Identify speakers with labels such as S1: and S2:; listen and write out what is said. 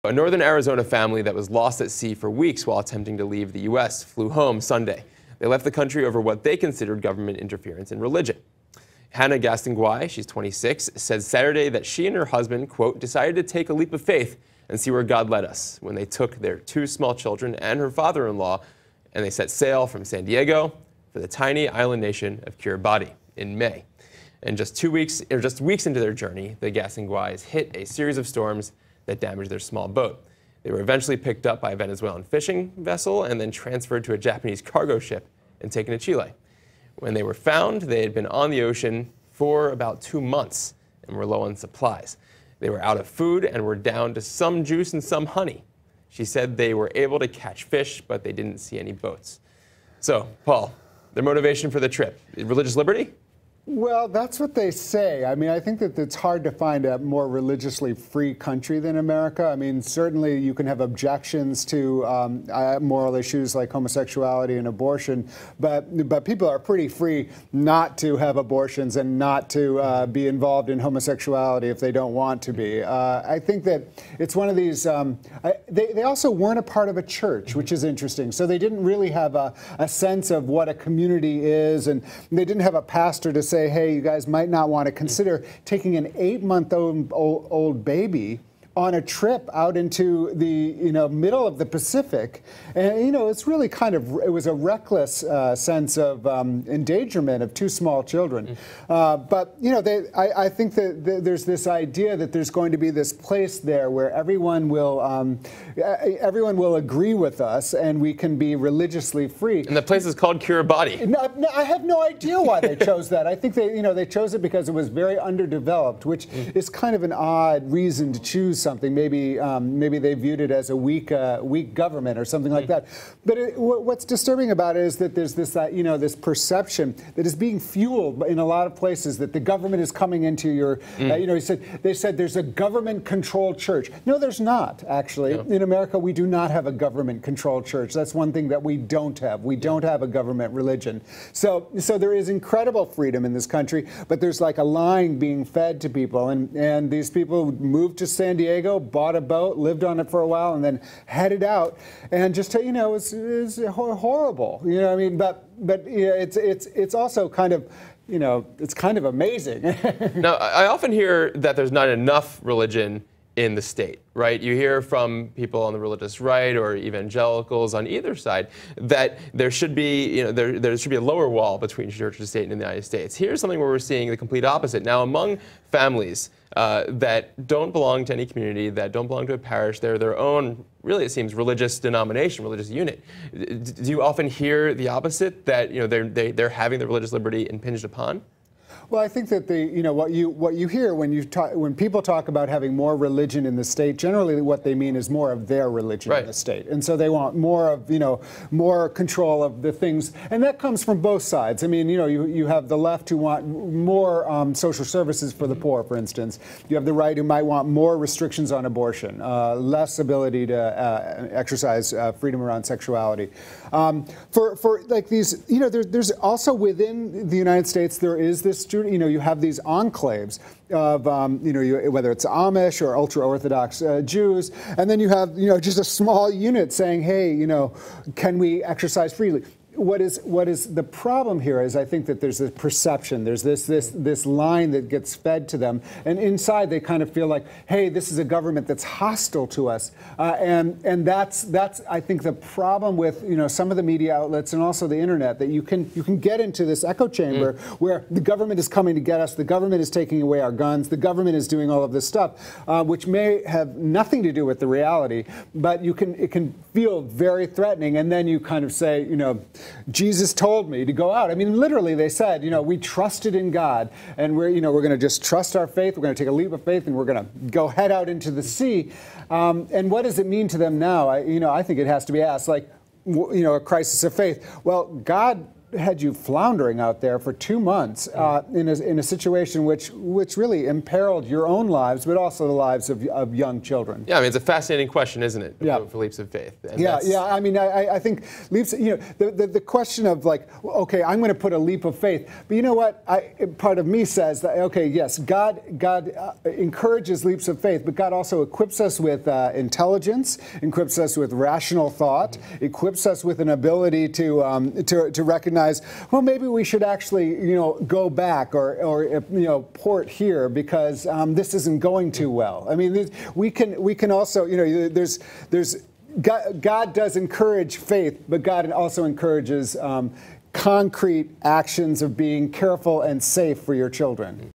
S1: A northern Arizona family that was lost at sea for weeks while attempting to leave the U.S. flew home Sunday. They left the country over what they considered government interference in religion. Hannah Gastonguay, she's 26, said Saturday that she and her husband, quote, decided to take a leap of faith and see where God led us when they took their 2 small children and her father-in-law and they set sail from San Diego for the tiny island nation of Kiribati in May. And just weeks into their journey, the Gastonguays hit a series of storms that damaged their small boat. They were eventually picked up by a Venezuelan fishing vessel and then transferred to a Japanese cargo ship and taken to Chile. When they were found, they had been on the ocean for about 2 months and were low on supplies. They were out of food and were down to some juice and some honey. She said they were able to catch fish, but they didn't see any boats. So, Paul, their motivation for the trip, religious liberty?
S2: Well, that's what they say. I mean, I think that it's hard to find a more religiously free country than America. I mean, certainly you can have objections to moral issues like homosexuality and abortion, but people are pretty free not to have abortions and not to be involved in homosexuality if they don't want to be. I think that it's one of these, they also weren't a part of a church, which is interesting. So they didn't really have a sense of what a community is, and they didn't have a pastor to say, hey, you guys might not want to consider taking an 8-month-old baby on a trip out into the middle of the Pacific, and it's really it was a reckless sense of endangerment of 2 small children. But I think that there's this idea that there's going to be this place there where everyone will agree with us, and we can be religiously free.
S1: And the place is called Kiribati.
S2: No, I have no idea why they chose that. I think they chose it because it was very underdeveloped, which is kind of an odd reason to choose something. Maybe they viewed it as a weak government or something like that. But what's disturbing about it is that there's this this perception that is being fueled in a lot of places that the government is coming into your. They said there's a government-controlled church. No, there's not actually. No. In America, we do not have a government-controlled church. That's one thing that we don't have. We don't have a government religion. So there is incredible freedom in this country, but there's like a line being fed to people, and these people moved to San Diego, bought a boat, lived on it for a while, and then headed out. And just it was horrible. I mean, but it's also kind of it's kind of amazing.
S1: Now, I often hear that there's not enough religion in the state, right? You hear from people on the religious right or evangelicals on either side that there should be, there should be a lower wall between church and state in the United States. Here's something where we're seeing the complete opposite. Now, among families that don't belong to any community, that don't belong to a parish, they're their own, really it seems, religious denomination, religious unit. Do you often hear the opposite, that they're having their religious liberty impinged upon?
S2: Well, I think that what you hear when people talk about having more religion in the state, generally what they mean is more of their religion in the state, and so they want more of more control of the things, and that comes from both sides. I mean, you have the left who want more social services for the poor, for instance. You have the right who might want more restrictions on abortion, less ability to exercise freedom around sexuality. For like these, there's also within the United States there is this. You have these enclaves of, whether it's Amish or ultra-Orthodox Jews, and then you have, just a small unit saying, hey, can we exercise freely? What is the problem here is I think that there's a perception, there's this line that gets fed to them, and inside they kind of feel like, hey, this is a government that's hostile to us, and that's I think the problem with some of the media outlets and also the internet, that you can get into this echo chamber where the government is coming to get us, the government is taking away our guns, the government is doing all of this stuff, which may have nothing to do with the reality, but it can feel very threatening, and then you kind of say, Jesus told me to go out. I mean, literally, they said, we trusted in God, and we're going to just trust our faith. We're going to take a leap of faith, and we're going to go head out into the sea. And what does it mean to them now? I think it has to be asked, like, a crisis of faith. Well, God had you floundering out there for 2 months in a situation which really imperiled your own lives, but also the lives of young children?
S1: Yeah, I mean, it's a fascinating question, isn't it?
S2: Yeah.
S1: For leaps of faith. And
S2: yeah. I mean, I think leaps. The question of like, okay, I'm going to put a leap of faith, but you know what? Part of me says that okay, yes, God encourages leaps of faith, but God also equips us with intelligence, equips us with rational thought, equips us with an ability to recognize, well, maybe we should actually, go back or port here because this isn't going too well. I mean, we can also, God does encourage faith, but God also encourages concrete actions of being careful and safe for your children.